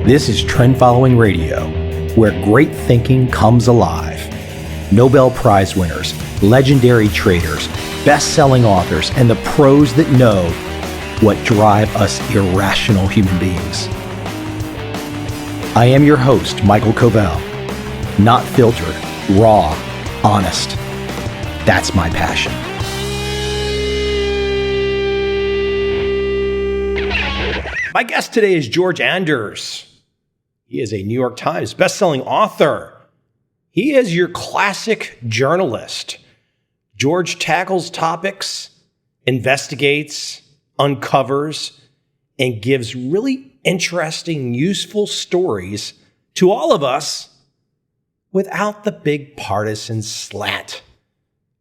This is Trend Following Radio, where great thinking comes alive. Nobel Prize winners, legendary traders, best-selling authors, and the pros that know what drive us irrational human beings. I am your host, MICHAEL COVEL. Not filtered, raw, honest. That's my passion. My guest today is George Anders. He is a New York Times bestselling author. He is your classic journalist. George tackles topics, investigates, uncovers, and gives really interesting, useful stories to all of us without the big partisan slant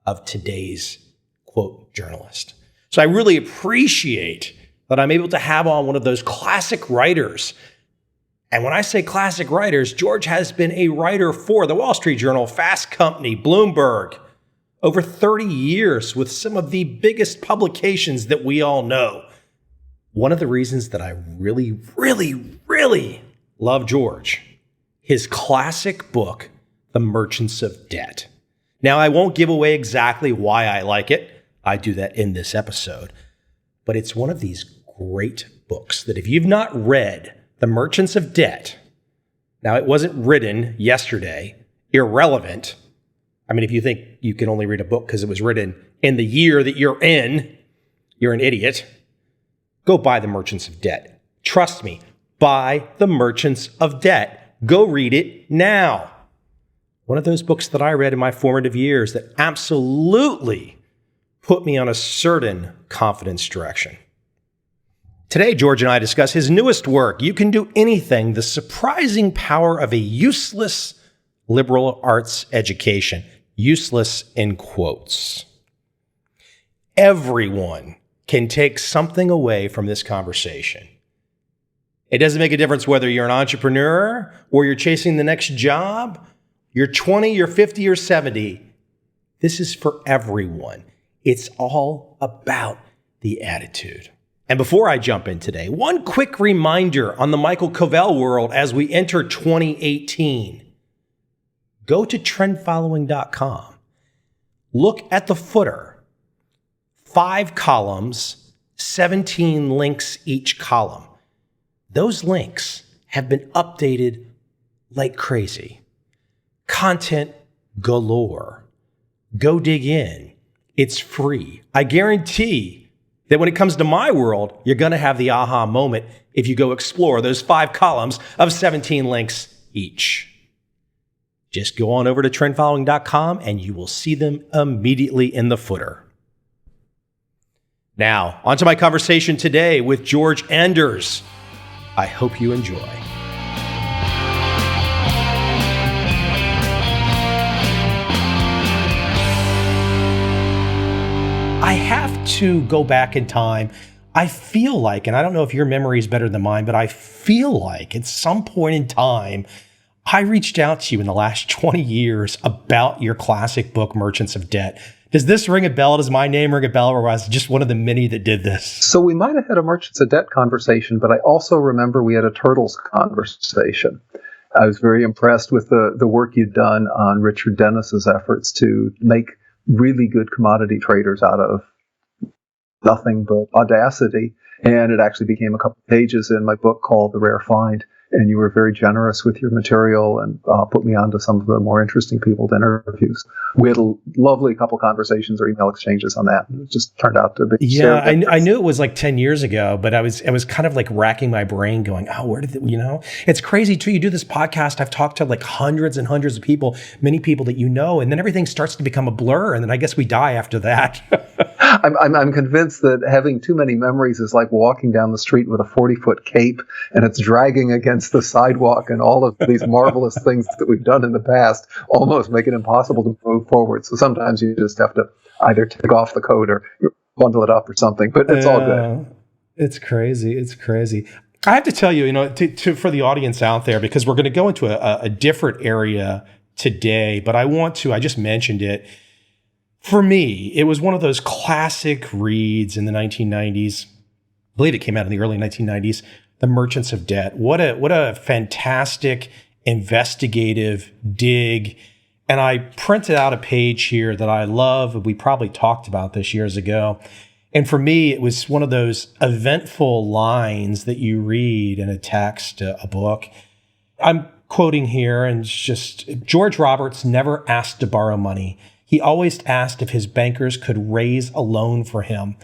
of today's, quote, journalist. So I really appreciate that I'm able to have on one of those classic writers. And when I say classic writers, George has been a writer for the Wall Street Journal, Fast Company, Bloomberg, over 30 years with some of the biggest publications that we all know. One of the reasons that I really love George, his classic book, The Merchants of Debt. Now, I won't give away exactly why I like it. I do that in this episode. But it's one of these great books that if you've not read The Merchants of Debt, now it wasn't written yesterday, irrelevant. I mean, if you think you can only read a book because it was written in the year that you're in, you're an idiot. Go buy The Merchants of Debt. Trust me, buy The Merchants of Debt. Go read it now. One of those books that I read in my formative years that absolutely put me on a certain confidence direction. Today, George and I discuss his newest work, You Can Do Anything, The Surprising Power of a Useless Liberal Arts Education. Useless in quotes. Everyone can take something away from this conversation. It doesn't make a difference whether you're an entrepreneur or you're chasing the next job, you're 20, you're 50, or 70. This is for everyone. It's all about the attitude. And before I jump in today, one quick reminder on the MICHAEL COVEL world as we enter 2018. Go to trendfollowing.com. Look at the footer. 5 columns, 17 links each column. Those links have been updated like crazy. Content galore. Go dig in. It's free. I guarantee that when it comes to my world, you're going to have the aha moment if you go explore those 5 columns of 17 links each. Just go on over to trendfollowing.com and you will see them immediately in the footer. Now, onto my conversation today with George Anders. I hope you enjoy. I have to go back in time. I feel like, and I don't know if your memory is better than mine, but I feel like at some point in time, I reached out to you in the last 20 years about your classic book, Merchants of Debt. Does this ring a bell? Does my name ring a bell, or was I just one of the many that did this? So we might have had a Merchants of Debt conversation, but I also remember we had a Turtles conversation. I was very impressed with the work you'd done on Richard Dennis's efforts to make really good commodity traders out of nothing but Audacity. And it actually became a couple of pages in my book called The Rare Find. And you were very generous with your material and put me on to some of the more interesting people to interviews. We had a lovely couple conversations or email exchanges on that. It just turned out to be. Yeah, I knew it was like 10 years ago, but I was kind of like racking my brain going, oh, where did it's crazy too. You do this podcast. I've talked to like hundreds and hundreds of people, many people that you know, and then everything starts to become a blur. And then I guess we die after that. I'm convinced that having too many memories is like walking down the street with a 40-foot cape and it's dragging against the sidewalk, and all of these marvelous things that we've done in the past almost make it impossible to move forward. So sometimes you just have to either take off the coat or bundle it up or something, but it's all good. It's crazy. It's crazy. I have to tell you, for the audience out there, because we're going to go into a different area today, but I just mentioned it. For me, it was one of those classic reads in the 1990s. I believe it came out in the early 1990s. The Merchants of Debt. What a fantastic investigative dig. And I printed out a page here that I love. We probably talked about this years ago. And for me, it was one of those eventful lines that you read in a text, a book. I'm quoting here, and it's just, George Roberts never asked to borrow money. He always asked if his bankers could raise a loan for him.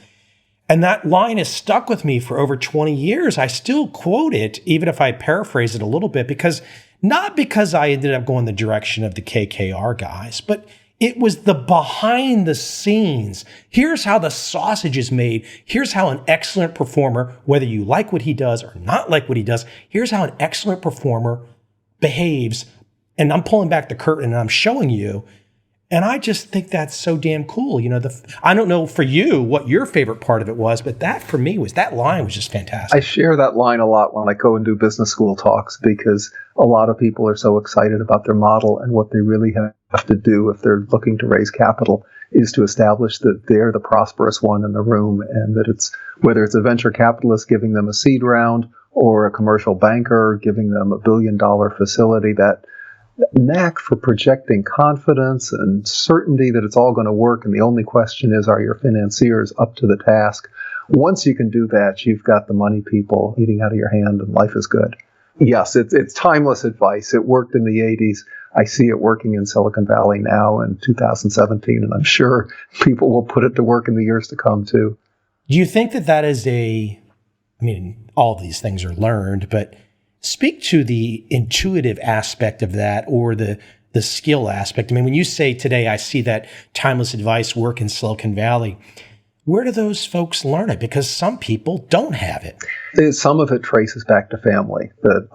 And that line has stuck with me for over 20 years. I still quote it, even if I paraphrase it a little bit, not because I ended up going the direction of the KKR guys, but it was the behind the scenes. Here's how the sausage is made. Here's how an excellent performer, whether you like what he does or not like what he does, here's how an excellent performer behaves. And I'm pulling back the curtain and I'm showing you. And I just think that's so damn cool. I don't know for you what your favorite part of it was, but that for me that line was just fantastic. I share that line a lot when I go and do business school talks, because a lot of people are so excited about their model, and what they really have to do if they're looking to raise capital is to establish that they're the prosperous one in the room, and that whether it's a venture capitalist giving them a seed round or a commercial banker giving them $1 billion facility, that knack for projecting confidence and certainty that it's all going to work. And the only question is, are your financiers up to the task? Once you can do that, you've got the money people eating out of your hand, and life is good. Yes, it's timeless advice. It worked in the 80s. I see it working in Silicon Valley now in 2017, and I'm sure people will put it to work in the years to come too. Do you think that is all of these things are learned, but speak to the intuitive aspect of that, or the skill aspect. When you say today, I see that timeless advice work in Silicon Valley, where do those folks learn it? Because some people don't have it. Some of it traces back to family. That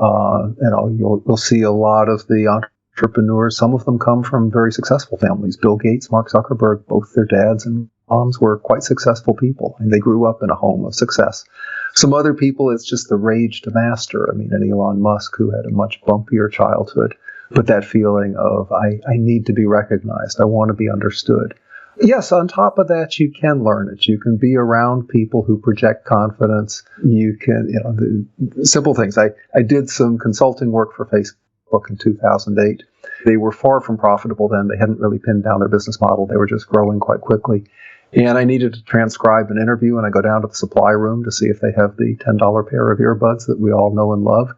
you'll see a lot of the entrepreneurs. Some of them come from very successful families. Bill Gates, Mark Zuckerberg, both their dads and moms were quite successful people, and they grew up in a home of success. Some other people, it's just the rage to master. And Elon Musk, who had a much bumpier childhood, but that feeling of, I need to be recognized. I want to be understood. Yes, on top of that, you can learn it. You can be around people who project confidence. You can, the simple things. I did some consulting work for Facebook in 2008. They were far from profitable then. They hadn't really pinned down their business model. They were just growing quite quickly. And I needed to transcribe an interview, and I go down to the supply room to see if they have the $10 pair of earbuds that we all know and love.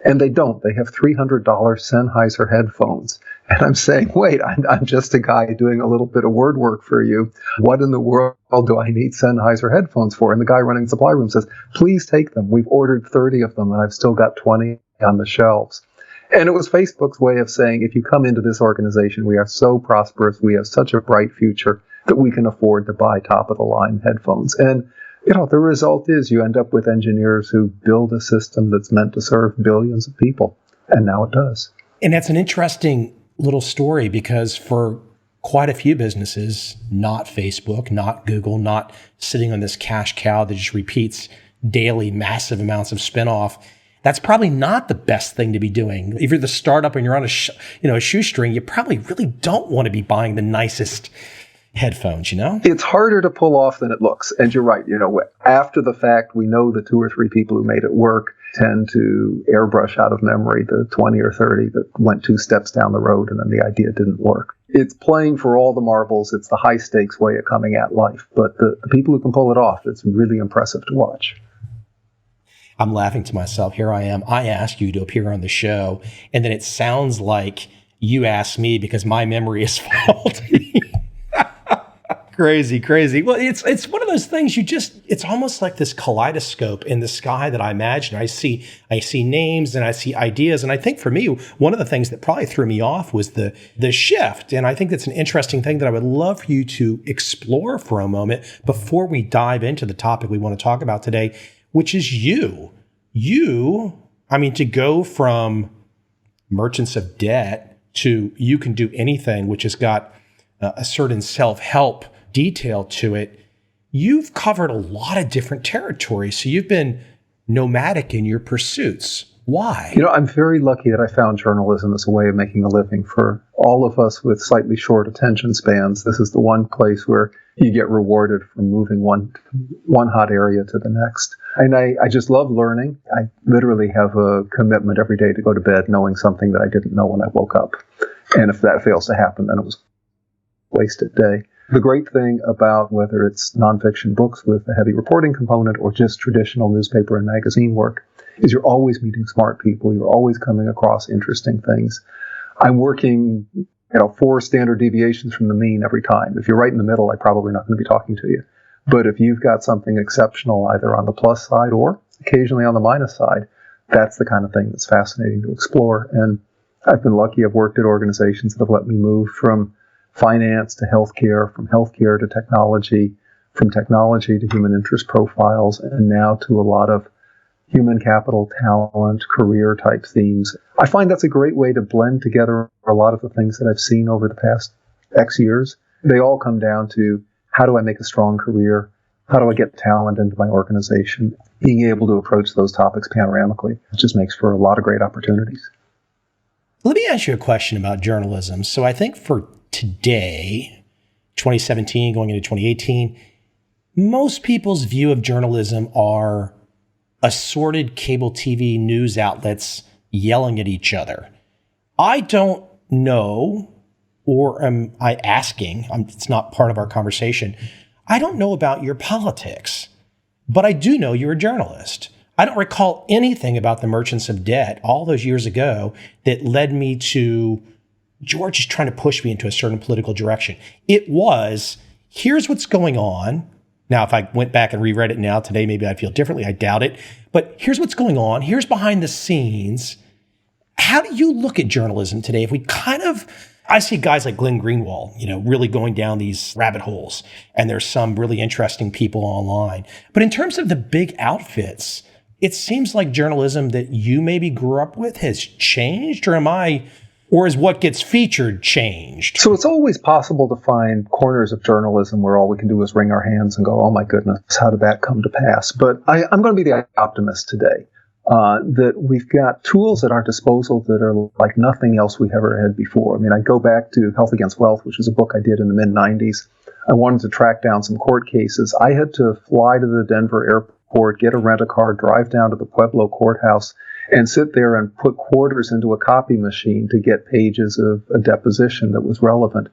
And they don't. They have $300 Sennheiser headphones. And I'm saying, wait, I'm just a guy doing a little bit of word work for you. What in the world do I need Sennheiser headphones for? And the guy running the supply room says, please take them. We've ordered 30 of them, and I've still got 20 on the shelves. And it was Facebook's way of saying, if you come into this organization, we are so prosperous, we have such a bright future that we can afford to buy top-of-the-line headphones. And the result is you end up with engineers who build a system that's meant to serve billions of people. And now it does. And that's an interesting little story, because for quite a few businesses, not Facebook, not Google, not sitting on this cash cow that just repeats daily massive amounts of spinoff, that's probably not the best thing to be doing. If you're the startup and you're on a shoestring, you probably really don't want to be buying the nicest headphones, It's harder to pull off than it looks. And you're right. After the fact, we know the 2 or 3 people who made it work tend to airbrush out of memory the 20 or 30 that went 2 steps down the road and then the idea didn't work. It's playing for all the marbles. It's the high stakes way of coming at life. But the people who can pull it off, it's really impressive to watch. I'm laughing to myself. Here I am. I asked you to appear on the show, and then it sounds like you asked me because my memory is faulty. Crazy. Well, it's one of those things it's almost like this kaleidoscope in the sky that I imagine. I see names and I see ideas. And I think for me, one of the things that probably threw me off was the shift. And I think that's an interesting thing that I would love for you to explore for a moment before we dive into the topic we want to talk about today, which is you. To go from Merchants of Debt to You Can Do Anything, which has got a certain self-help detail to it, you've covered a lot of different territories. So you've been nomadic in your pursuits. Why? I'm very lucky that I found journalism as a way of making a living. For all of us with slightly short attention spans, this is the one place where you get rewarded for moving one hot area to the next. And I just love learning. I literally have a commitment every day to go to bed knowing something that I didn't know when I woke up. And if that fails to happen, then it was a wasted day. The great thing about whether it's nonfiction books with a heavy reporting component or just traditional newspaper and magazine work is you're always meeting smart people. You're always coming across interesting things. I'm working 4 standard deviations from the mean every time. If you're right in the middle, I'm probably not going to be talking to you. But if you've got something exceptional either on the plus side or occasionally on the minus side, that's the kind of thing that's fascinating to explore. And I've been lucky. I've worked at organizations that have let me move from finance to healthcare, from healthcare to technology, from technology to human interest profiles, and now to a lot of human capital, talent, career type themes. I find that's a great way to blend together a lot of the things that I've seen over the past X years. They all come down to, how do I make a strong career? How do I get talent into my organization? Being able to approach those topics panoramically just makes for a lot of great opportunities. Let me ask you a question about journalism. So I think for today, 2017 going into 2018, most people's view of journalism are assorted cable TV news outlets yelling at each other. I don't know, or am I asking, it's not part of our conversation, I don't know about your politics, but I do know you're a journalist. I don't recall anything about the Merchants of Debt all those years ago that led me to George is trying to push me into a certain political direction. It was, here's what's going on. Now, if I went back and reread it now today, maybe I'd feel differently. I doubt it. But here's what's going on. Here's behind the scenes. How do you look at journalism today? If we I see guys like Glenn Greenwald, really going down these rabbit holes, and there's some really interesting people online. But in terms of the big outfits, it seems like journalism that you maybe grew up with has changed, or is what gets featured changed? So it's always possible to find corners of journalism where all we can do is wring our hands and go, oh my goodness, how did that come to pass? But I'm going to be the optimist today, that we've got tools at our disposal that are like nothing else we've ever had before. I mean, I go back to Health Against Wealth, which is a book I did in the mid-90s. I wanted to track down some court cases. I had to fly to the Denver airport, get a rent-a-car, drive down to the Pueblo courthouse, and sit there and put quarters into a copy machine to get pages of a deposition that was relevant.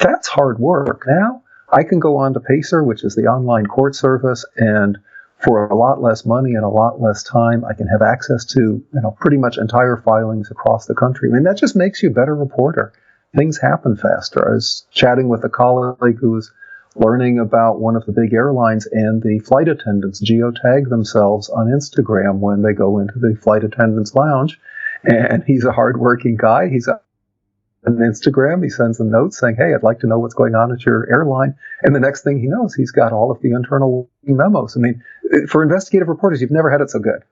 That's hard work. Now, I can go on to Pacer, which is the online court service, and for a lot less money and a lot less time, I can have access to pretty much entire filings across the country. I mean, that just makes you a better reporter. Things happen faster. I was chatting with a colleague who was learning about one of the big airlines, and the flight attendants geotag themselves on Instagram when they go into the flight attendants lounge. And he's a hardworking guy. He's on Instagram. He sends them notes saying, hey, I'd like to know what's going on at your airline. And the next thing he knows, he's got all of the internal memos. I mean, for investigative reporters, you've never had it so good.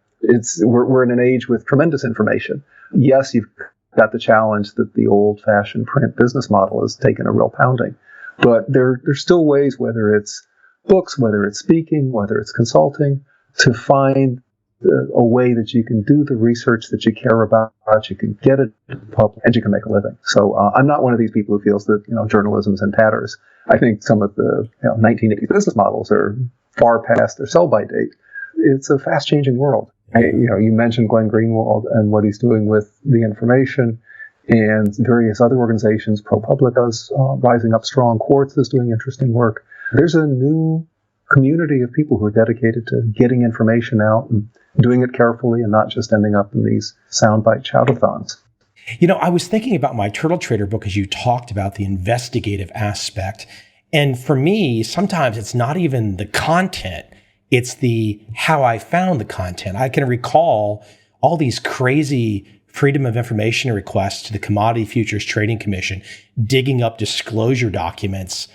We're in an age with tremendous information. Yes, you've got the challenge that the old-fashioned print business model has taken a real pounding. But there's still ways, whether it's books, whether it's speaking, whether it's consulting, to find a way that you can do the research that you care about, you can get it to the public, and you can make a living. So I'm not one of these people who feels that journalism's in tatters. I think some of the 1980s business models are far past their sell-by date. It's a fast-changing world. You mentioned Glenn Greenwald and what he's doing with the information, and various other organizations. ProPublica's rising up strong. Quartz is doing interesting work. There's a new community of people who are dedicated to getting information out and doing it carefully and not just ending up in these soundbite choutathons. I was thinking about my Turtle Trader book as you talked about the investigative aspect. And for me, sometimes it's not even the content. It's the how I found the content. I can recall all these crazy Freedom of Information requests to the Commodity Futures Trading Commission, digging up disclosure documents.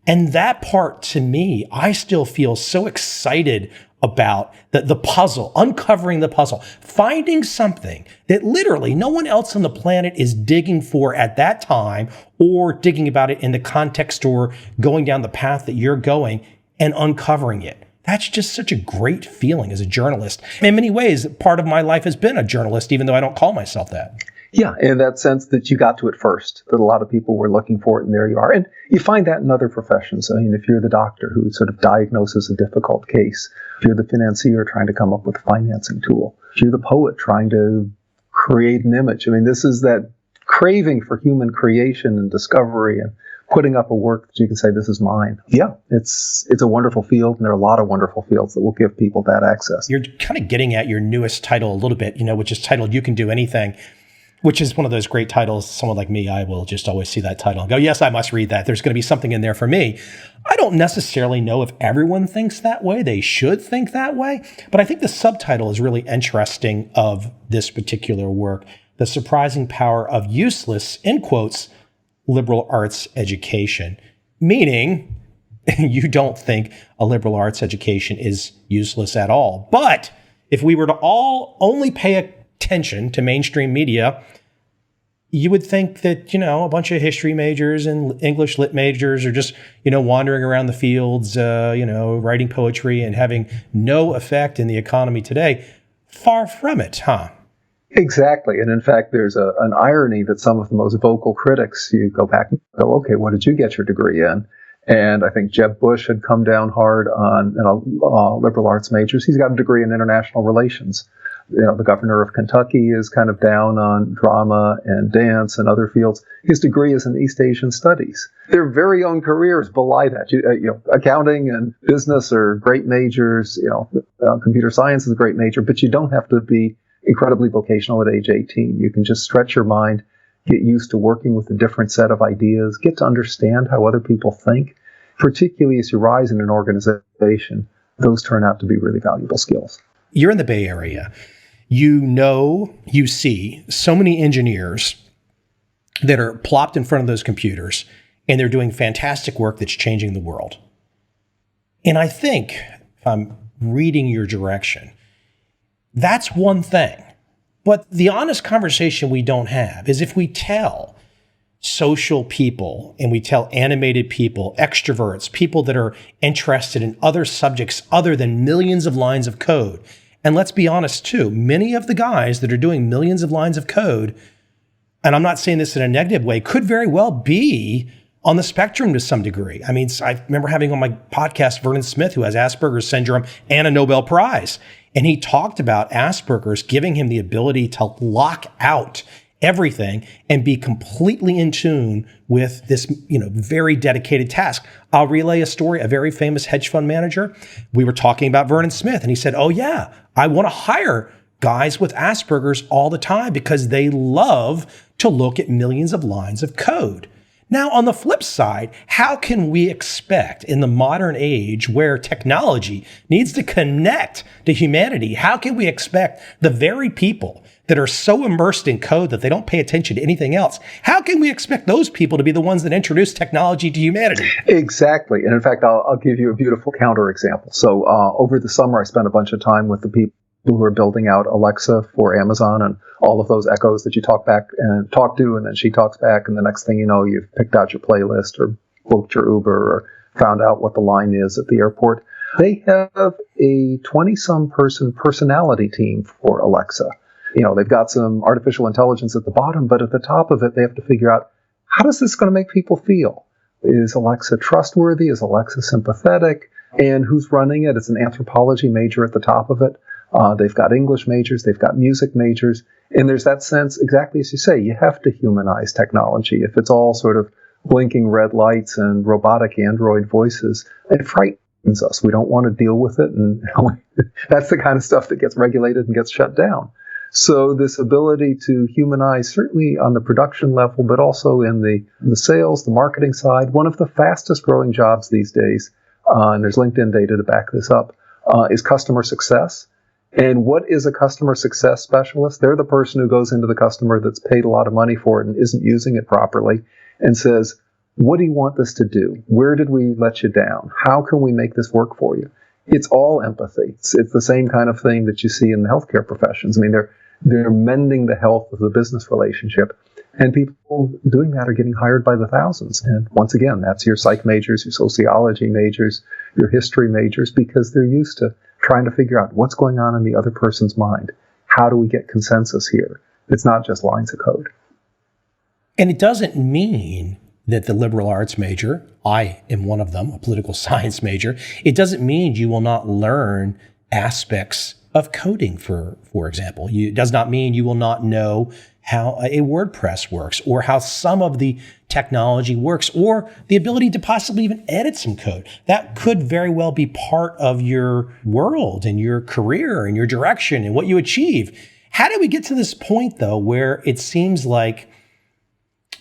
And that part, to me, I still feel so excited about the puzzle, uncovering the puzzle, finding something that literally no one else on the planet is digging for at that time, or digging about it in the context or going down the path that you're going and uncovering it. That's just such a great feeling as a journalist. In many ways, part of my life has been a journalist, even though I don't call myself that. Yeah, in that sense that you got to it first, that a lot of people were looking for it, and there you are. And you find that in other professions. I mean, if you're the doctor who sort of diagnoses a difficult case, if you're the financier trying to come up with a financing tool, if you're the poet trying to create an image. I mean, this is that craving for human creation and discovery and putting up a work that you can say, this is mine. Yeah, it's a wonderful field, and there are a lot of wonderful fields that will give people that access. You're kind of getting at your newest title a little bit, which is titled You Can Do Anything, which is one of those great titles. Someone like me, I will just always see that title and go, yes, I must read that. There's going to be something in there for me. I don't necessarily know if everyone thinks that way. They should think that way. But I think the subtitle is really interesting of this particular work, The Surprising Power of Useless, in quotes, liberal arts education, meaning you don't think a liberal arts education is useless at all. But if we were to all only pay attention to mainstream media, you would think that, a bunch of history majors and English lit majors are just, wandering around the fields, writing poetry and having no effect in the economy today. Far from it, huh? Exactly. And in fact, there's an irony that some of the most vocal critics, you go back and go, okay, what did you get your degree in? And I think Jeb Bush had come down hard on liberal arts majors. He's got a degree in international relations. The governor of Kentucky is kind of down on drama and dance and other fields. His degree is in East Asian studies. Their very own careers belie that. Accounting and business are great majors. Computer science is a great major, but you don't have to be incredibly vocational at age 18. You can just stretch your mind, get used to working with a different set of ideas, get to understand how other people think. Particularly as you rise in an organization, those turn out to be really valuable skills. You're in the Bay Area. You see so many engineers that are plopped in front of those computers, and they're doing fantastic work that's changing the world. And I think, if I'm reading your direction, that's one thing. But the honest conversation we don't have is if we tell social people and we tell animated people, extroverts, people that are interested in other subjects other than millions of lines of code. And let's be honest too, many of the guys that are doing millions of lines of code, and I'm not saying this in a negative way, could very well be on the spectrum to some degree. I mean, I remember having on my podcast Vernon Smith, who has Asperger's syndrome and a Nobel Prize. And he talked about Asperger's giving him the ability to lock out everything and be completely in tune with this, very dedicated task. I'll relay a story. A very famous hedge fund manager, we were talking about Vernon Smith, and he said, oh yeah, I want to hire guys with Asperger's all the time because they love to look at millions of lines of code. Now, on the flip side, how can we expect in the modern age where technology needs to connect to humanity, how can we expect the very people that are so immersed in code that they don't pay attention to anything else, how can we expect those people to be the ones that introduce technology to humanity? Exactly. And in fact, I'll give you a beautiful counterexample. So over the summer, I spent a bunch of time with the people who are building out Alexa for Amazon and all of those echoes that you talk to, and then she talks back, and the next thing you know, you've picked out your playlist or booked your Uber or found out what the line is at the airport. They have a 20-some person personality team for Alexa. They've got some artificial intelligence at the bottom, but at the top of it, they have to figure out, how is this going to make people feel? Is Alexa trustworthy? Is Alexa sympathetic? And who's running it? It's an anthropology major at the top of it. They've got English majors, they've got music majors, and there's that sense, exactly as you say, you have to humanize technology. If it's all sort of blinking red lights and robotic android voices, it frightens us. We don't want to deal with it, and that's the kind of stuff that gets regulated and gets shut down. So this ability to humanize, certainly on the production level, but also in the sales, the marketing side, one of the fastest growing jobs these days, and there's LinkedIn data to back this up, is customer success. And what is a customer success specialist? They're the person who goes into the customer that's paid a lot of money for it and isn't using it properly and says, what do you want this to do? Where did we let you down? How can we make this work for you? It's all empathy. It's the same kind of thing that you see in the healthcare professions. I mean, they're mending the health of the business relationship. And people doing that are getting hired by the thousands. And once again, that's your psych majors, your sociology majors, your history majors, because they're used to trying to figure out what's going on in the other person's mind. How do we get consensus here? It's not just lines of code. And it doesn't mean that the liberal arts major, I am one of them, a political science major, it doesn't mean you will not learn aspects of coding, for example. It does not mean you will not know how a WordPress works or how some of the technology works or the ability to possibly even edit some code. That could very well be part of your world and your career and your direction and what you achieve. How did we get to this point, though, where it seems like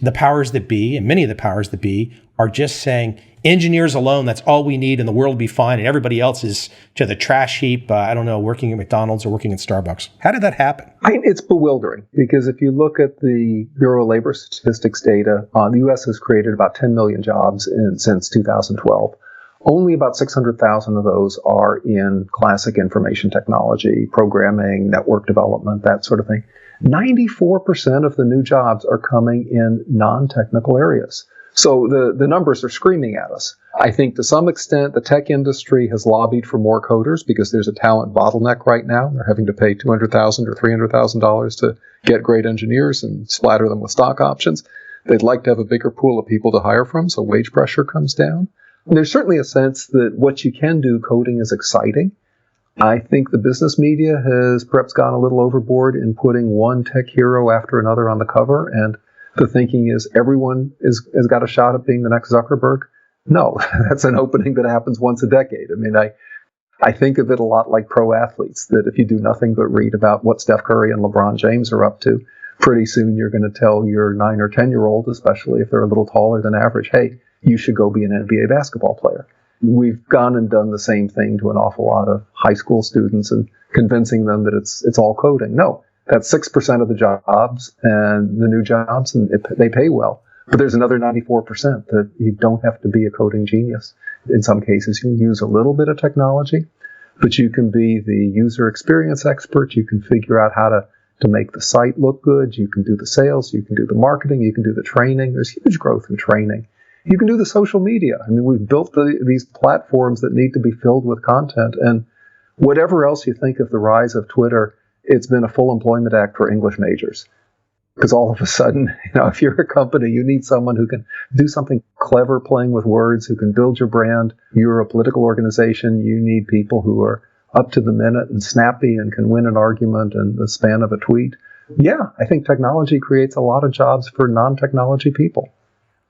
the powers that be, and many of the powers that be, are just saying, engineers alone, that's all we need and the world will be fine, and everybody else is to the trash heap, working at McDonald's or working at Starbucks? How did that happen? It's bewildering, because if you look at the Bureau of Labor Statistics data, the U.S. has created about 10 million jobs since 2012. Only about 600,000 of those are in classic information technology, programming, network development, that sort of thing. 94% of the new jobs are coming in non-technical areas. So the numbers are screaming at us. I think to some extent the tech industry has lobbied for more coders because there's a talent bottleneck right now. They're having to pay $200,000 or $300,000 to get great engineers and splatter them with stock options. They'd like to have a bigger pool of people to hire from, so wage pressure comes down. And there's certainly a sense that what you can do coding is exciting. I think the business media has perhaps gone a little overboard in putting one tech hero after another on the cover, and the thinking is everyone has got a shot at being the next Zuckerberg. No, that's an opening that happens once a decade. I mean, I think of it a lot like pro athletes, that if you do nothing but read about what Steph Curry and LeBron James are up to, pretty soon you're going to tell your 9 or 10-year-old, especially if they're a little taller than average, hey, you should go be an NBA basketball player. We've gone and done the same thing to an awful lot of high school students and convincing them that it's all coding. No, that's 6% of the jobs and the new jobs, and they pay well. But there's another 94% that you don't have to be a coding genius. In some cases, you can use a little bit of technology, but you can be the user experience expert. You can figure out how to make the site look good. You can do the sales. You can do the marketing. You can do the training. There's huge growth in training. You can do the social media. I mean, we've built these platforms that need to be filled with content. And whatever else you think of the rise of Twitter, it's been a full employment act for English majors. Because all of a sudden, if you're a company, you need someone who can do something clever playing with words, who can build your brand. You're a political organization. You need people who are up to the minute and snappy and can win an argument in the span of a tweet. Yeah, I think technology creates a lot of jobs for non-technology people.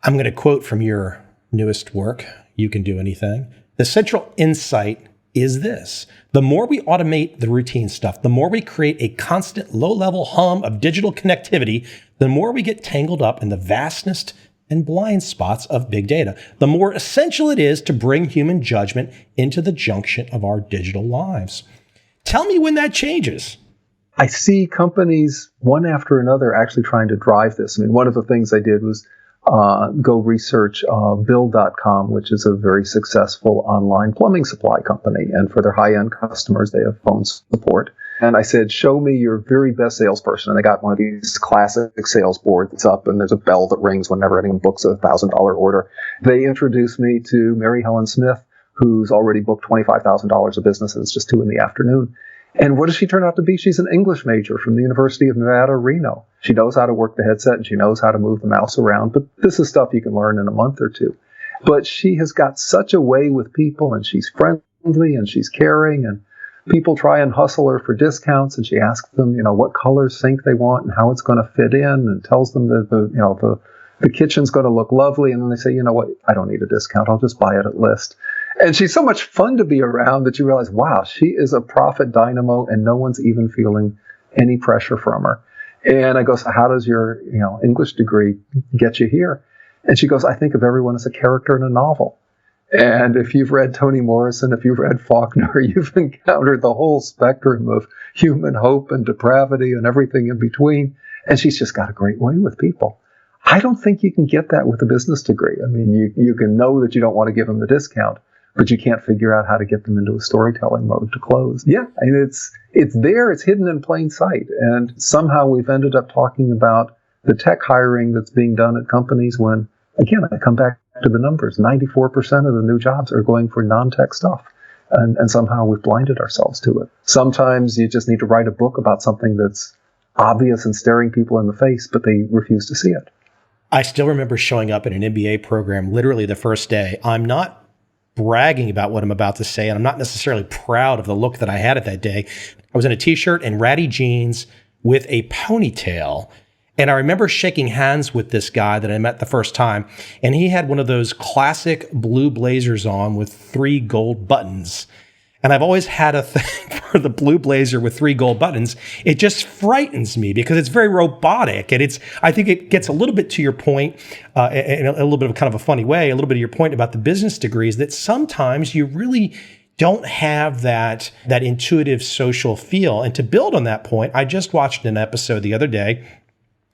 I'm going to quote from your newest work, You Can Do Anything. The central insight is this: the more we automate the routine stuff, the more we create a constant low-level hum of digital connectivity, the more we get tangled up in the vastness and blind spots of big data, the more essential it is to bring human judgment into the junction of our digital lives. Tell me when that changes. I see companies, one after another, actually trying to drive this. I mean, one of the things I did was go research Build.com, which is a very successful online plumbing supply company. And for their high-end customers, they have phone support. And I said, show me your very best salesperson. And they got one of these classic sales boards that's up, and there's a bell that rings whenever anyone books a $1,000 order. They introduced me to Mary Helen Smith, who's already booked $25,000 of business, and it's just 2 p.m. And what does she turn out to be? She's an English major from the University of Nevada, Reno. She knows how to work the headset and she knows how to move the mouse around, but this is stuff you can learn in a month or two. But she has got such a way with people, and she's friendly and she's caring, and people try and hustle her for discounts, and she asks them, what color sink they want and how it's going to fit in, and tells them that the kitchen's going to look lovely. And then they say, you know what, I don't need a discount. I'll just buy it at list. And she's so much fun to be around that you realize, wow, she is a profit dynamo, and no one's even feeling any pressure from her. And I go, so how does your English degree get you here? And she goes, I think of everyone as a character in a novel. And if you've read Toni Morrison, if you've read Faulkner, you've encountered the whole spectrum of human hope and depravity and everything in between. And she's just got a great way with people. I don't think you can get that with a business degree. I mean, you can know that you don't want to give them the discount, but you can't figure out how to get them into a storytelling mode to close. Yeah, I mean, it's there, it's hidden in plain sight. And somehow we've ended up talking about the tech hiring that's being done at companies when, again, I come back to the numbers. 94% of the new jobs are going for non-tech stuff. And somehow we've blinded ourselves to it. Sometimes you just need to write a book about something that's obvious and staring people in the face, but they refuse to see it. I still remember showing up in an MBA program literally the first day. I'm not bragging about what I'm about to say, and I'm not necessarily proud of the look that I had at that day. I was in a t-shirt and ratty jeans with a ponytail. And I remember shaking hands with this guy that I met the first time, and he had one of those classic blue blazers on with 3 gold buttons. And I've always had a thing for the blue blazer with 3 gold buttons. It just frightens me because it's very robotic. And I think it gets a little bit to your point, in a little bit of kind of a funny way, a little bit of your point about the business degrees, that sometimes you really don't have that intuitive social feel. And to build on that point, I just watched an episode the other day.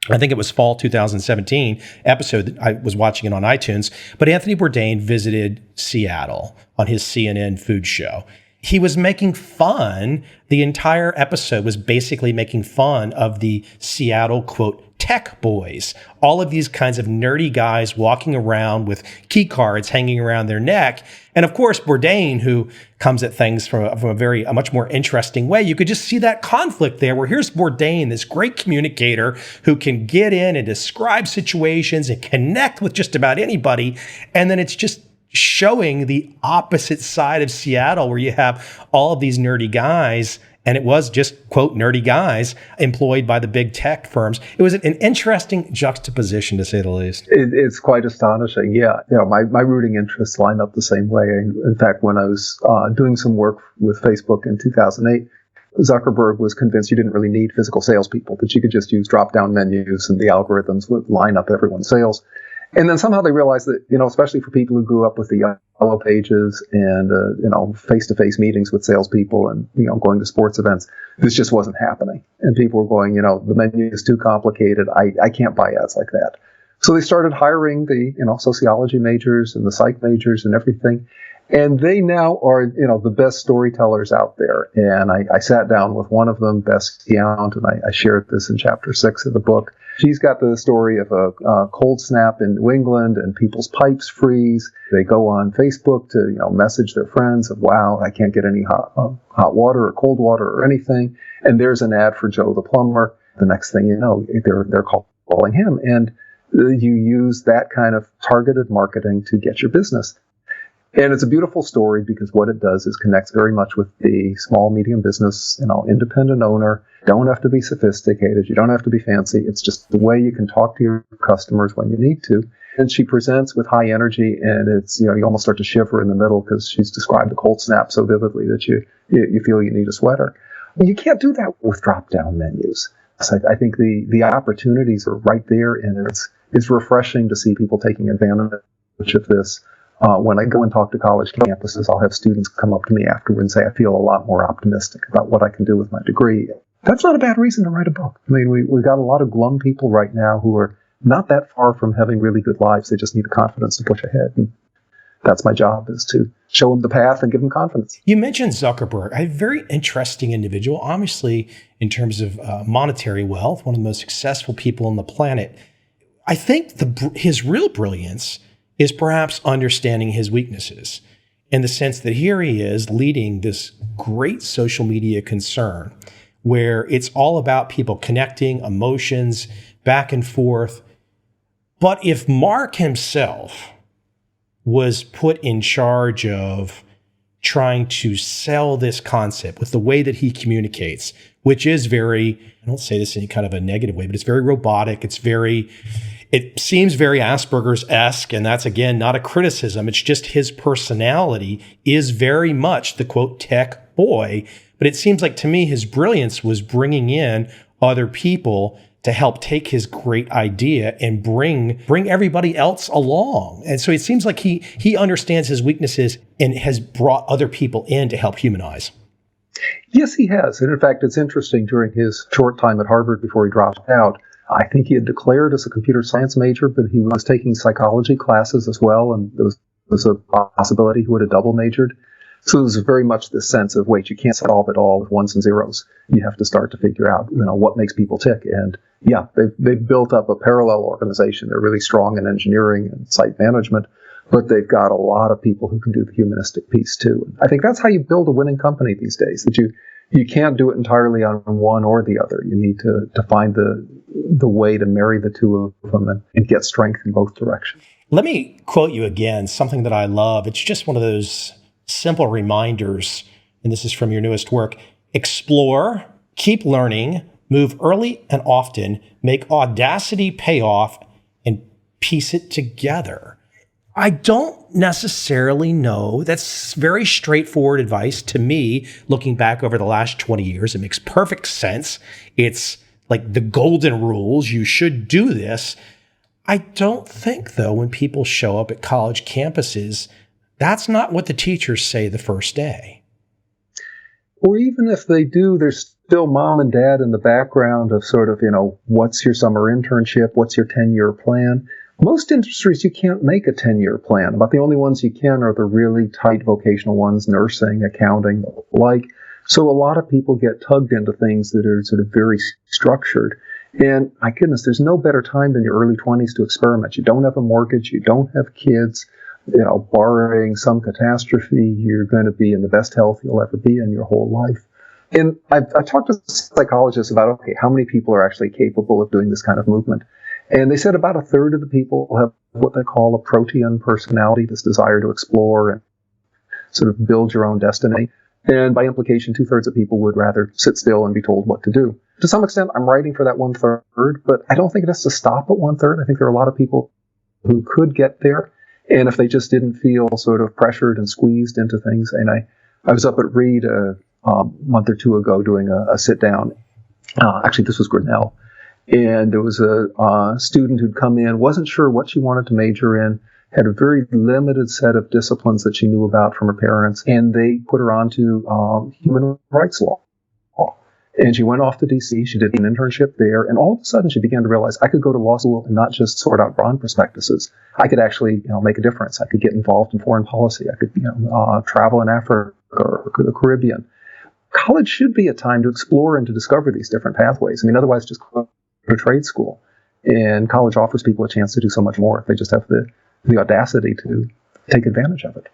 I think it was fall 2017 episode that I was watching it on iTunes, but Anthony Bourdain visited Seattle on his CNN food show. He was making fun. The entire episode was basically making fun of the Seattle, quote, tech boys, all of these kinds of nerdy guys walking around with key cards hanging around their neck. And of course, Bourdain, who comes at things from a much more interesting way, you could just see that conflict there where here's Bourdain, this great communicator who can get in and describe situations and connect with just about anybody. And then it's just showing the opposite side of Seattle where you have all of these nerdy guys. And it was just, quote, nerdy guys employed by the big tech firms. It was an interesting juxtaposition, to say the least. It's quite astonishing. Yeah. My rooting interests line up the same way. In fact, when I was doing some work with Facebook in 2008, Zuckerberg was convinced you didn't really need physical salespeople, that you could just use drop-down menus and the algorithms would line up everyone's sales. And then somehow they realized that, especially for people who grew up with the yellow pages and, face-to-face meetings with salespeople and, going to sports events, this just wasn't happening. And people were going, the menu is too complicated. I can't buy ads like that. So they started hiring the, sociology majors and the psych majors and everything. And they now are, the best storytellers out there. And I sat down with one of them, Bess Count, and I shared this in chapter 6 of the book. She's got the story of a cold snap in New England and people's pipes freeze. They go on Facebook to, message their friends of, wow, I can't get any hot water or cold water or anything. And there's an ad for Joe the plumber. The next thing you know, they're calling him. And you use that kind of targeted marketing to get your business. And it's a beautiful story because what it does is connects very much with the small, medium business, independent owner. Don't have to be sophisticated. You don't have to be fancy. It's just the way you can talk to your customers when you need to. And she presents with high energy, and it's, you almost start to shiver in the middle because she's described the cold snap so vividly that you feel you need a sweater. You can't do that with drop-down menus. So I think the opportunities are right there, and it's refreshing to see people taking advantage of this. When I go and talk to college campuses, I'll have students come up to me afterward and say, I feel a lot more optimistic about what I can do with my degree. That's not a bad reason to write a book. I mean, we've got a lot of glum people right now who are not that far from having really good lives. They just need the confidence to push ahead. And that's my job, is to show them the path and give them confidence. You mentioned Zuckerberg, a very interesting individual, obviously in terms of monetary wealth, one of the most successful people on the planet. I think his real brilliance is perhaps understanding his weaknesses, in the sense that here he is leading this great social media concern where it's all about people connecting, emotions, back and forth. But if Mark himself was put in charge of trying to sell this concept with the way that he communicates, which is very, I don't say this in any kind of a negative way, but it's very robotic. It seems very Asperger's-esque, and that's, again, not a criticism. It's just his personality is very much the, quote, tech boy. But it seems like to me his brilliance was bringing in other people to help take his great idea and bring everybody else along. And so it seems like he understands his weaknesses and has brought other people in to help humanize. Yes, he has. And in fact, it's interesting, during his short time at Harvard before he dropped out, I think he had declared as a computer science major, but he was taking psychology classes as well, and there was a possibility he would have double majored. So there's very much this sense of, wait, you can't solve it all with ones and zeros. You have to start to figure out, what makes people tick. And yeah, they've built up a parallel organization. They're really strong in engineering and site management, but they've got a lot of people who can do the humanistic piece too. I think that's how you build a winning company these days, that you can't do it entirely on one or the other. You need to find the way to marry the two of them and get strength in both directions. Let me quote you again, something that I love. It's just one of those simple reminders, and this is from your newest work. Explore, keep learning, move early and often, make Audacity pay off, and piece it together. I don't necessarily know. That's very straightforward advice to me. Looking back over the last 20 years, it makes perfect sense. It's like the golden rules. You should do this. I don't think, though, when people show up at college campuses, that's not what the teachers say the first day. Or even if they do, there's still mom and dad in the background of sort of, what's your summer internship? What's your 10-year plan? Most industries, you can't make a 10-year plan. About the only ones you can are the really tight vocational ones, nursing, accounting, like. So a lot of people get tugged into things that are sort of very structured. And my goodness, there's no better time than your early 20s to experiment. You don't have a mortgage. You don't have kids. Barring some catastrophe, you're going to be in the best health you'll ever be in your whole life. And I've talked to psychologists about, okay, how many people are actually capable of doing this kind of movement? And they said about a third of the people have what they call a protean personality, this desire to explore and sort of build your own destiny. And by implication, 2/3 of people would rather sit still and be told what to do. To some extent, I'm writing for that 1/3, but I don't think it has to stop at 1/3. I think there are a lot of people who could get there. And if they just didn't feel sort of pressured and squeezed into things. And I was up at Reed a month or two ago doing a sit down. Actually, this was Grinnell. And there was a student who'd come in, wasn't sure what she wanted to major in, had a very limited set of disciplines that she knew about from her parents, and they put her onto human rights law. And she went off to D.C., she did an internship there, and all of a sudden she began to realize I could go to law school and not just sort out bond prospectuses. I could actually make a difference. I could get involved in foreign policy. I could travel in Africa or the Caribbean. College should be a time to explore and to discover these different pathways. I mean, otherwise just go to trade school. And college offers people a chance to do so much more if they just have the audacity to take advantage of it.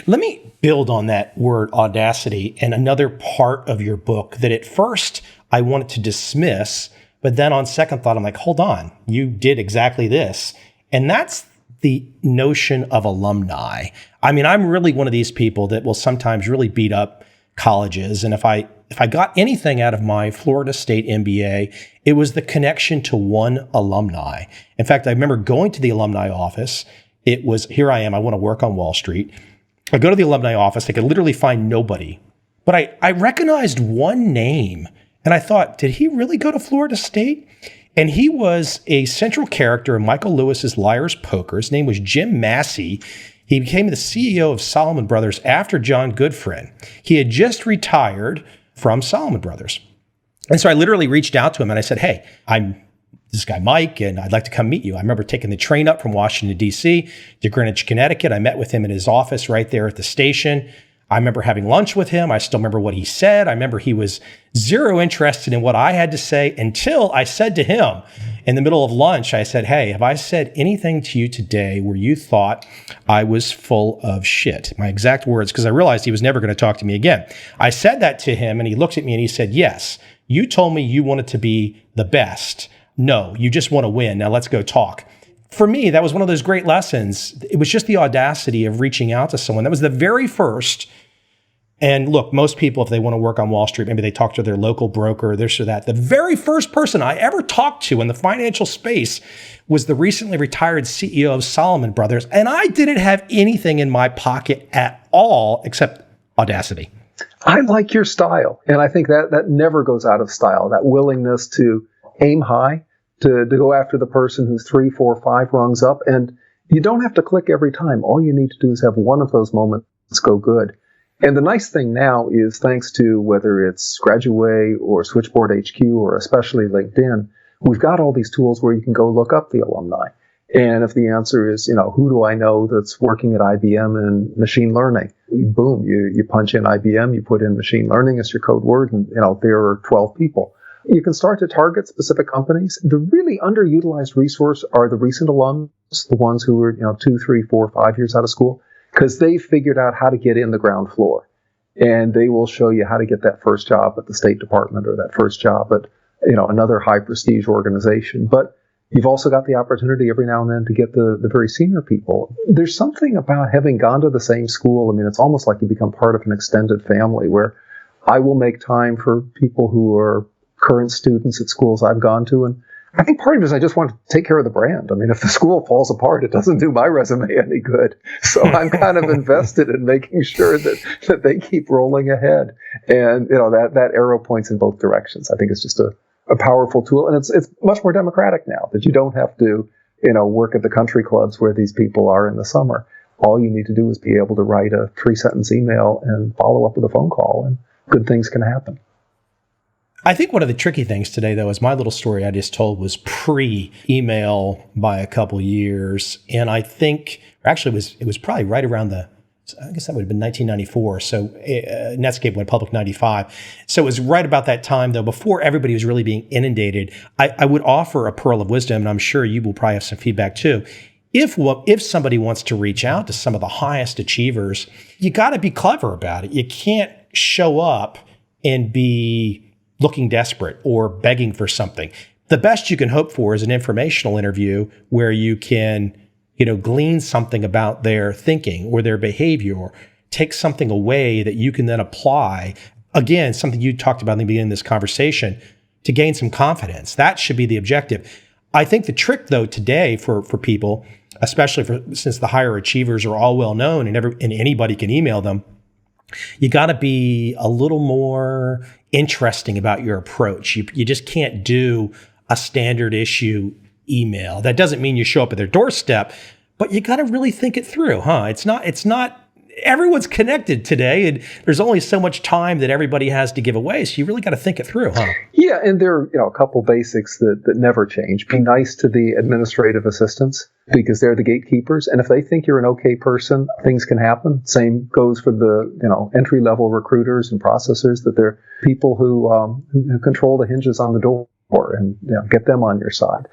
Let me build on that word audacity and another part of your book that at first I wanted to dismiss, but then on second thought, I'm like, hold on, you did exactly this. And that's the notion of alumni. I mean, I'm really one of these people that will sometimes really beat up colleges. And if I got anything out of my Florida State MBA, it was the connection to one alumni. In fact, I remember going to the alumni office. It was, here I am, I want to work on Wall Street. I go to the alumni office, I could literally find nobody. But I recognized one name, and I thought, did he really go to Florida State? And he was a central character in Michael Lewis's Liar's Poker. His name was Jim Massey. He became the CEO of Salomon Brothers after John Goodfriend. He had just retired from Salomon Brothers. And so I literally reached out to him and I said, hey, I'm this guy, Mike, and I'd like to come meet you. I remember taking the train up from Washington, D.C. to Greenwich, Connecticut. I met with him in his office right there at the station. I remember having lunch with him. I still remember what he said. I remember he was zero interested in what I had to say until I said to him in the middle of lunch, I said, hey, have I said anything to you today where you thought I was full of shit? My exact words, because I realized he was never going to talk to me again. I said that to him and he looked at me and he said, yes, you told me you wanted to be the best. No, you just want to win. Now let's go talk. For me, that was one of those great lessons. It was just the audacity of reaching out to someone. That was the very first. And look, most people, if they want to work on Wall Street, maybe they talk to their local broker, this or that. The very first person I ever talked to in the financial space was the recently retired CEO of Salomon Brothers. And I didn't have anything in my pocket at all except audacity. I like your style. And I think that never goes out of style, that willingness to aim high, to go after the person who's 3, 4, 5 rungs up. And you don't have to click every time. All you need to do is have one of those moments go good. And the nice thing now is, thanks to whether it's Graduate or Switchboard HQ or especially LinkedIn, we've got all these tools where you can go look up the alumni. And if the answer is, who do I know that's working at IBM in machine learning? Boom, you punch in IBM, you put in machine learning as your code word, and there are 12 people. You can start to target specific companies. The really underutilized resource are the recent alums, the ones who were 2, 3, 4, 5 years out of school, because they figured out how to get in the ground floor. and they will show you how to get that first job at the State Department or that first job at another high prestige organization. But you've also got the opportunity every now and then to get the very senior people. There's something about having gone to the same school. I mean, it's almost like you become part of an extended family, where I will make time for people who are current students at schools I've gone to. And I think part of it is I just want to take care of the brand. I mean, if the school falls apart, it doesn't do my resume any good. So I'm kind of invested in making sure that they keep rolling ahead. And, that arrow points in both directions. I think it's just a powerful tool. And it's much more democratic now, that you don't have to, work at the country clubs where these people are in the summer. All you need to do is be able to write a 3-sentence email and follow up with a phone call, and good things can happen. I think one of the tricky things today, though, is my little story I just told was pre-email by a couple years. And I think, actually, it was probably right around I guess that would have been 1994. So Netscape went public 95. So it was right about that time, though, before everybody was really being inundated. I would offer a pearl of wisdom, and I'm sure you will probably have some feedback too. If somebody wants to reach out to some of the highest achievers, you got to be clever about it. You can't show up and be looking desperate or begging for something. The best you can hope for is an informational interview where you can, glean something about their thinking or their behavior, or take something away that you can then apply. Again, something you talked about in the beginning of this conversation, to gain some confidence. That should be the objective. I think the trick, though, today for people, especially since the higher achievers are all well known and anybody can email them, you got to be a little more interesting about your approach. You just can't do a standard issue email. That doesn't mean you show up at their doorstep, but you got to really think it through, huh? It's not, everyone's connected today, and there's only so much time that everybody has to give away. So you really got to think it through, huh? Yeah. And there are, a couple basics that never change. Be nice to the administrative assistants, because they're the gatekeepers. And if they think you're an okay person, things can happen. Same goes for the, entry-level recruiters and processors, that they're people who control the hinges on the door, and get them on your side.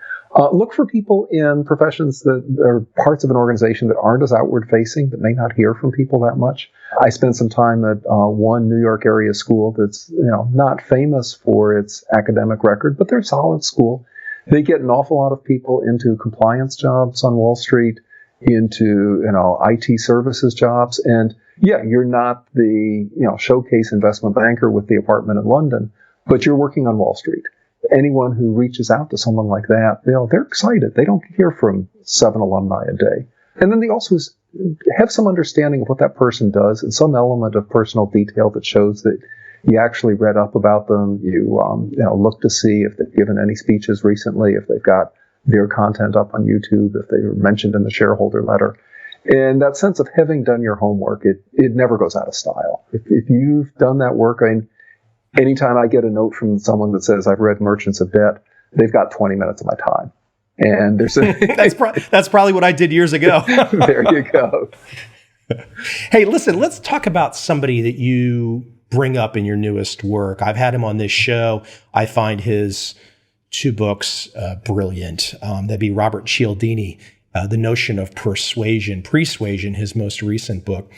Look for people in professions that are parts of an organization that aren't as outward facing, that may not hear from people that much. I spent some time at one New York area school that's not famous for its academic record, but they're a solid school. They get an awful lot of people into compliance jobs on Wall Street, into IT services jobs, and you're not the showcase investment banker with the apartment in London, but you're working on Wall Street. Anyone who reaches out to someone like that, they're excited. They don't hear from 7 alumni a day. And then they also have some understanding of what that person does, and some element of personal detail that shows that you actually read up about them. You look to see if they've given any speeches recently, if they've got their content up on YouTube, if they were mentioned in the shareholder letter. And that sense of having done your homework, it never goes out of style. If you've done that work, anytime I get a note from someone that says, I've read Merchants of Debt, they've got 20 minutes of my time. And there's that's probably what I did years ago. There you go. Hey, listen, let's talk about somebody that you bring up in your newest work. I've had him on this show. I find his 2 books brilliant. That'd be Robert Cialdini, The Notion of Persuasion, his most recent book.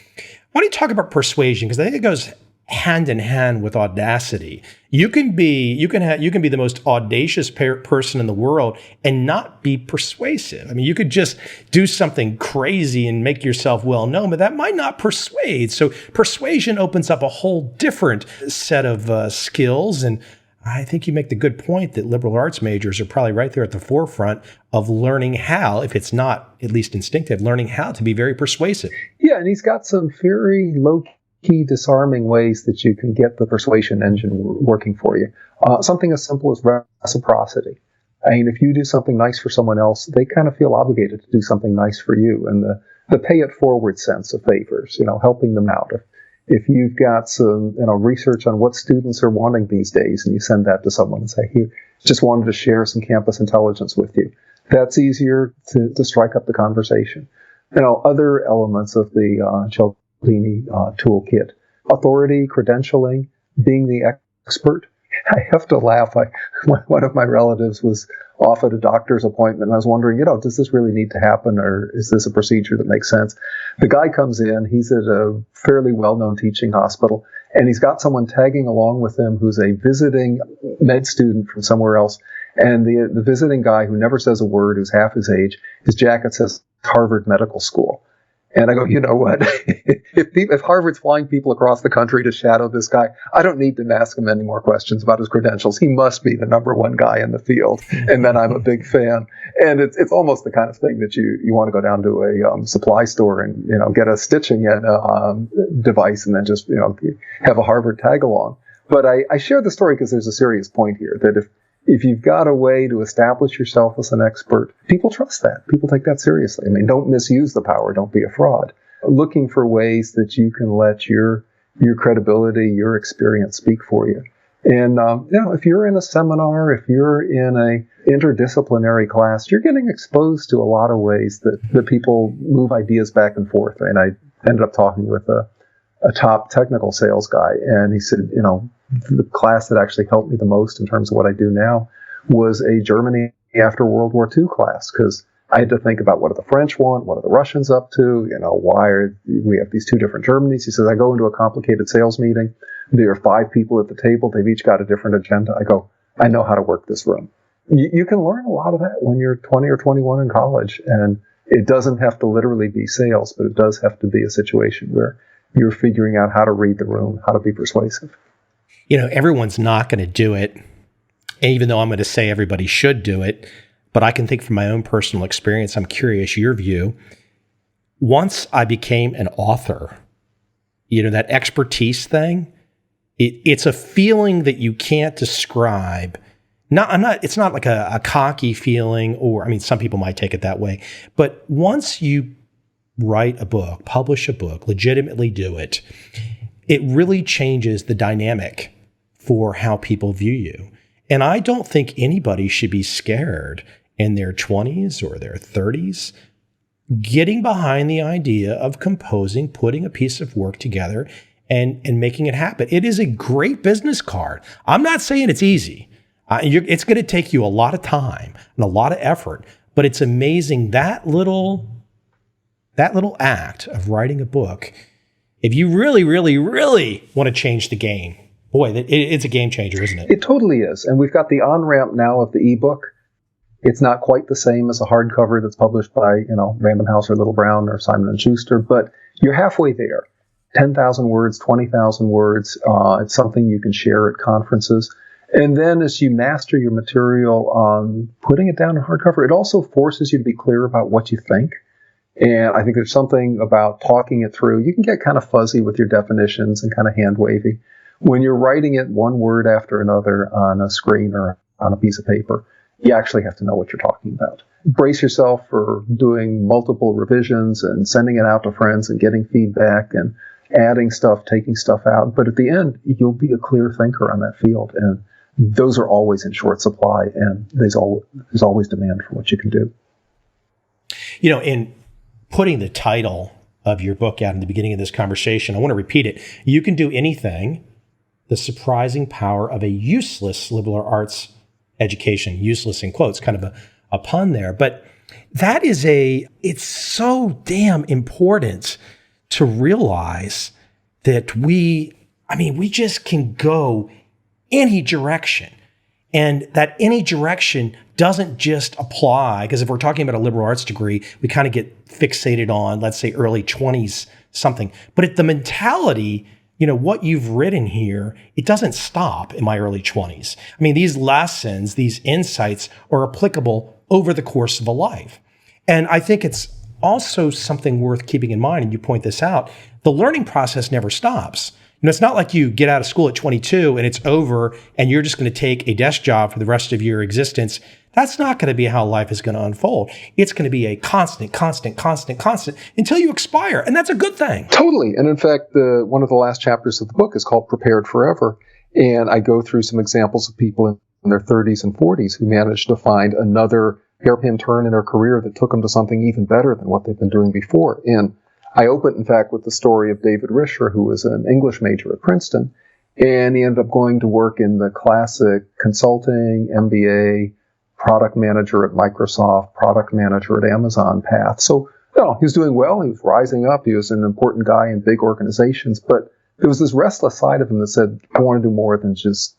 Why don't you talk about persuasion? Because I think it goes hand in hand with audacity. You can be the most audacious person in the world and not be persuasive. I mean, you could just do something crazy and make yourself well known, but that might not persuade. So persuasion opens up a whole different set of skills. And I think you make the good point that liberal arts majors are probably right there at the forefront of learning how, if it's not at least instinctive, learning how to be very persuasive. Yeah, and he's got some very low-key, disarming ways that you can get the persuasion engine working for you. Something as simple as reciprocity. I mean, if you do something nice for someone else, they kind of feel obligated to do something nice for you. And the pay-it-forward sense of favors, helping them out. If you've got some research on what students are wanting these days, and you send that to someone and say, "Here, just wanted to share some campus intelligence with you," that's easier to strike up the conversation. Other elements of the Cialdini toolkit: authority, credentialing, being the expert. I have to laugh. One of my relatives was off at a doctor's appointment, and I was wondering, does this really need to happen, or is this a procedure that makes sense? The guy comes in, he's at a fairly well-known teaching hospital, and he's got someone tagging along with him who's a visiting med student from somewhere else. And the visiting guy, who never says a word, who's half his age, his jacket says Harvard Medical School. And I go, you know what? if Harvard's flying people across the country to shadow this guy, I don't need to ask him any more questions about his credentials. He must be the number one guy in the field. And then I'm a big fan. And it's almost the kind of thing that you want to go down to a supply store and, get a stitching device and then just, have a Harvard tag along. But I share the story because there's a serious point here that if you've got a way to establish yourself as an expert, people trust that. People take that seriously. I mean, don't misuse the power. Don't be a fraud. Looking for ways that you can let your credibility, your experience speak for you. And, if you're in a seminar, if you're in a interdisciplinary class, you're getting exposed to a lot of ways that people move ideas back and forth. And I ended up talking with a top technical sales guy, and he said, the class that actually helped me the most in terms of what I do now was a Germany after World War II class, because I had to think about what do the French want, what are the Russians up to, we have these two different Germanys. He says, I go into a complicated sales meeting. There are 5 people at the table. They've each got a different agenda. I go, I know how to work this room. You can learn a lot of that when you're 20 or 21 in college, and it doesn't have to literally be sales, but it does have to be a situation where you're figuring out how to read the room, how to be persuasive. Everyone's not going to do it, even though I'm going to say everybody should do it. But I can think from my own personal experience, I'm curious your view. Once I became an author, that expertise thing, it's a feeling that you can't describe. It's not like a cocky feeling, or, some people might take it that way. But once you write a book, publish a book, legitimately do it, it really changes the dynamic for how people view you. And I don't think anybody should be scared in their 20s or their 30s getting behind the idea of composing, putting a piece of work together and making it happen. It is a great business card. I'm not saying it's easy. It's going to take you a lot of time and a lot of effort, but it's amazing that little act of writing a book. If you really, really, really want to change the game, boy, it's a game changer, isn't it? It totally is. And we've got the on-ramp now of the ebook. It's not quite the same as a hardcover that's published by, Random House or Little Brown or Simon & Schuster, but you're halfway there. 10,000 words, 20,000 words. It's something you can share at conferences. And then as you master your material on putting it down in hardcover, it also forces you to be clear about what you think. And I think there's something about talking it through. You can get kind of fuzzy with your definitions and kind of hand wavy. When you're writing it one word after another on a screen or on a piece of paper, you actually have to know what you're talking about. Brace yourself for doing multiple revisions and sending it out to friends and getting feedback and adding stuff, taking stuff out. But at the end, you'll be a clear thinker on that field. And those are always in short supply, and there's always demand for what you can do. In putting the title of your book out in the beginning of this conversation, I want to repeat it. You can do anything. The surprising power of a useless liberal arts education. Useless in quotes, kind of a pun there. But that is it's so damn important to realize that we just can go any direction. And that any direction doesn't just apply, because if we're talking about a liberal arts degree, we kind of get fixated on, let's say, early 20s something. But the mentality, what you've written here, it doesn't stop in my early 20s. These lessons, these insights are applicable over the course of a life. And I think it's also something worth keeping in mind, and you point this out, the learning process never stops. It's not like you get out of school at 22 and it's over and you're just going to take a desk job for the rest of your existence. That's not going to be how life is going to unfold. It's going to be a constant until you expire. And that's a good thing. Totally. And in fact, one of the last chapters of the book is called Prepared Forever. And I go through some examples of people in their 30s and 40s who managed to find another hairpin turn in their career that took them to something even better than what they've been doing before. And I opened, in fact, with the story of David Risher, who was an English major at Princeton. And he ended up going to work in the classic consulting, MBA, product manager at Microsoft, product manager at Amazon path. So, he was doing well. He was rising up. He was an important guy in big organizations. But there was this restless side of him that said, I want to do more than just,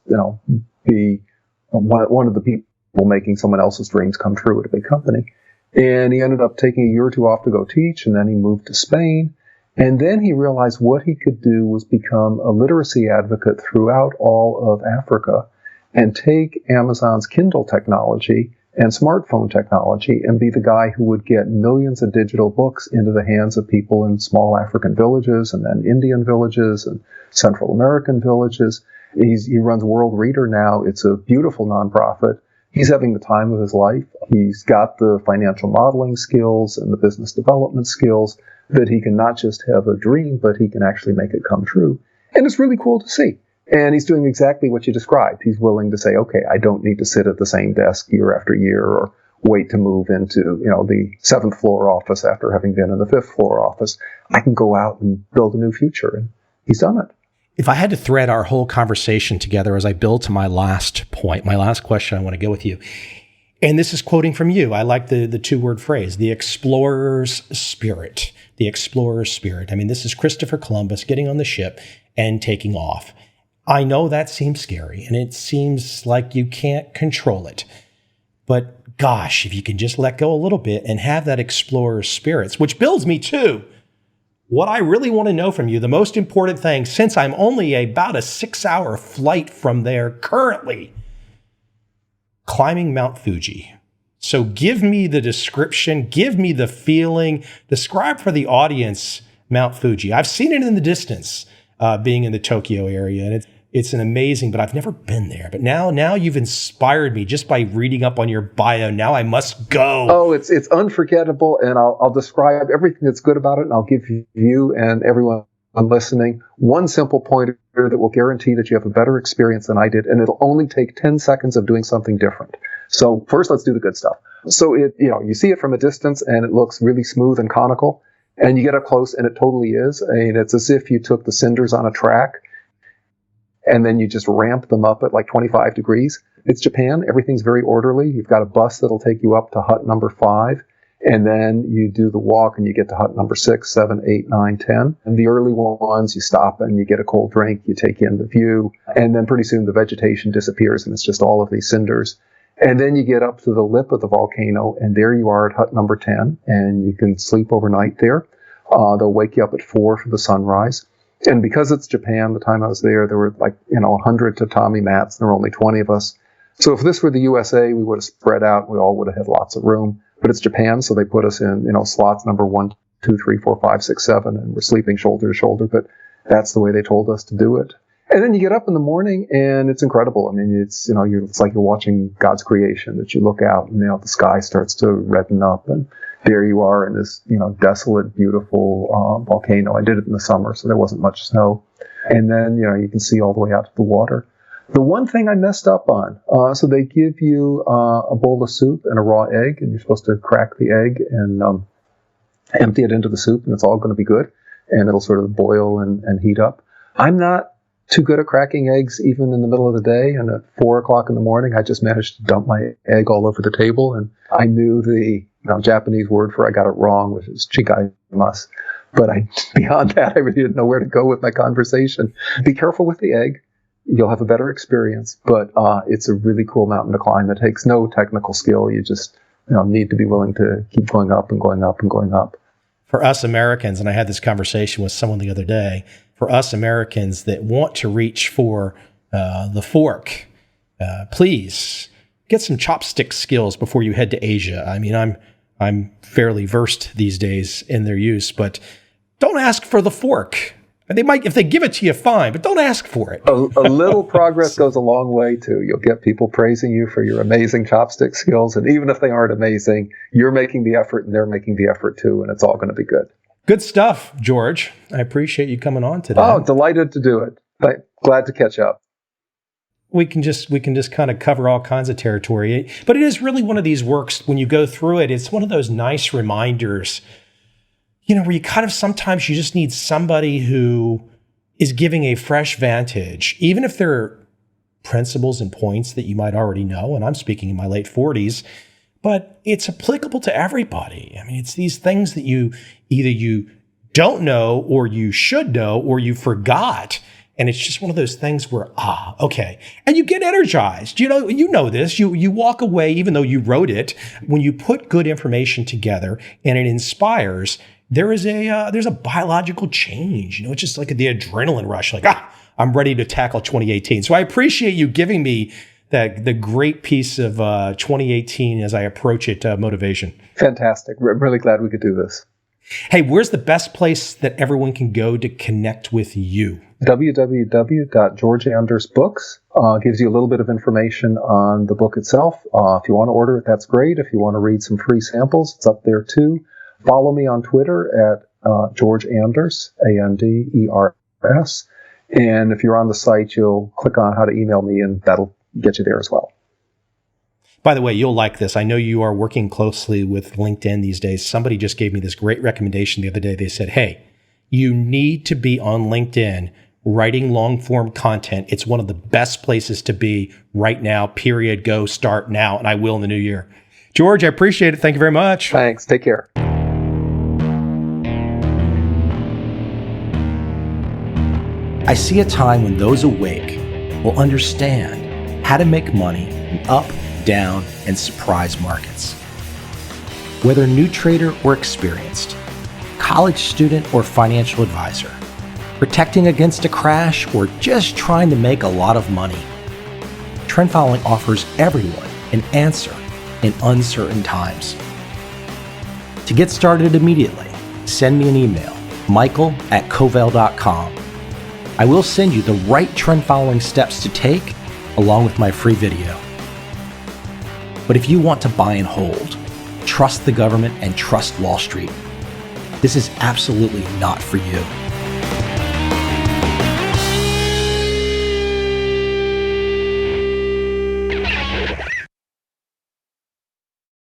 be one of the people making someone else's dreams come true at a big company. And he ended up taking a year or two off to go teach, and then he moved to Spain. And then he realized what he could do was become a literacy advocate throughout all of Africa and take Amazon's Kindle technology and smartphone technology and be the guy who would get millions of digital books into the hands of people in small African villages and then Indian villages and Central American villages. He runs World Reader now. It's a beautiful nonprofit. He's having the time of his life. He's got the financial modeling skills and the business development skills that he can not just have a dream, but he can actually make it come true. And it's really cool to see. And he's doing exactly what you described. He's willing to say, okay, I don't need to sit at the same desk year after year or wait to move into, the 7th floor office after having been in the 5th floor office. I can go out and build a new future. And he's done it. If I had to thread our whole conversation together as I build to my last point, my last question I want to go with you, and this is quoting from you. I like the two-word phrase, the explorer's spirit, the explorer's spirit. I mean, this is Christopher Columbus getting on the ship and taking off. I know that seems scary, and it seems like you can't control it. But gosh, if you can just let go a little bit and have that explorer's spirits, which builds me to what I really want to know from you, the most important thing, since I'm only about a 6-hour flight from there currently, climbing Mount Fuji. So give me the description, give me the feeling, describe for the audience Mount Fuji. I've seen it in the distance, being in the Tokyo area, and it's an amazing, but I've never been there. But now you've inspired me just by reading up on your bio. Now I must go. Oh, it's unforgettable, and I'll describe everything that's good about it, and I'll give you and everyone listening one simple pointer that will guarantee that you have a better experience than I did, and it'll only take 10 seconds of doing something different. So first, let's do the good stuff. So you see it from a distance, and it looks really smooth and conical, and you get up close, and it totally is. I mean, it's as if you took the cinders on a track and then you just ramp them up at like 25 degrees. It's Japan. Everything's very orderly. You've got a bus that'll take you up to hut number 5. And then you do the walk and you get to hut number 6, 7, 8, 9, 10. And the early ones, you stop and you get a cold drink, you take in the view. And then pretty soon the vegetation disappears and it's just all of these cinders. And then you get up to the lip of the volcano and there you are at hut number 10. And you can sleep overnight there. They'll wake you up at 4 for the sunrise. And because it's Japan, the time I was there were 100 tatami mats. There were only 20 of us. So if this were the USA, we would have spread out. We all would have had lots of room. But it's Japan, so they put us in, slots number 1, 2, 3, 4, 5, 6, 7, and we're sleeping shoulder to shoulder. But that's the way they told us to do it. And then you get up in the morning, and it's incredible. I mean, it's like you're watching God's creation. That you look out, and the sky starts to redden up, and there you are in this, desolate, beautiful volcano. I did it in the summer, so there wasn't much snow. And then, you can see all the way out to the water. The one thing I messed up on, so they give you a bowl of soup and a raw egg, and you're supposed to crack the egg and empty it into the soup, and it's all going to be good, and it'll sort of boil and heat up. I'm not too good at cracking eggs even in the middle of the day, and at 4 o'clock in the morning, I just managed to dump my egg all over the table, and I knew the Japanese word for I got it wrong, which is chigaimasu. But beyond that, I really didn't know where to go with my conversation. Be careful with the egg. You'll have a better experience, but it's a really cool mountain to climb. It takes no technical skill. You just need to be willing to keep going up and going up and going up. For us Americans, and I had this conversation with someone the other day, for us Americans that want to reach for the fork, please get some chopstick skills before you head to Asia. I mean, I'm fairly versed these days in their use, but don't ask for the fork. They might, if they give it to you, fine, but don't ask for it. A little progress goes a long way, too. You'll get people praising you for your amazing chopstick skills, and even if they aren't amazing, you're making the effort, and they're making the effort, too, and it's all going to be good. Good stuff, George. I appreciate you coming on today. Oh, delighted to do it. Glad to catch up. We can just kind of cover all kinds of territory, but it is really one of these works, when you go through it, it's one of those nice reminders, where you kind of sometimes you just need somebody who is giving a fresh vantage, even if there are principles and points that you might already know, and I'm speaking in my late 40s, but it's applicable to everybody. I mean, it's these things that you don't know, or you should know, or you forgot. And it's just one of those things where, okay. And you get energized. You know this. You walk away, even though you wrote it, when you put good information together and it inspires, there's a biological change. It's just like the adrenaline rush, like, I'm ready to tackle 2018. So I appreciate you giving me the great piece of 2018 as I approach it, motivation. Fantastic. I'm really glad we could do this. Hey, where's the best place that everyone can go to connect with you? www.georgeandersbooks gives you a little bit of information on the book itself. If you want to order it, that's great. If you want to read some free samples, it's up there too. Follow me on Twitter at George Anders, Anders. And if you're on the site, you'll click on how to email me, and that'll get you there as well. By the way, you'll like this. I know you are working closely with LinkedIn these days. Somebody just gave me this great recommendation the other day. They said, hey, you need to be on LinkedIn writing long-form content. It's one of the best places to be right now, period. Go start now. And I will in the new year. George, I appreciate it. Thank you very much. Thanks. Take care. I see a time when those awake will understand how to make money in up, down, and surprise markets. Whether new trader or experienced, college student or financial advisor, protecting against a crash or just trying to make a lot of money, trend following offers everyone an answer in uncertain times. To get started immediately, send me an email, michael@covel.com. I will send you the right trend following steps to take along with my free video. But if you want to buy and hold, trust the government and trust Wall Street, this is absolutely not for you.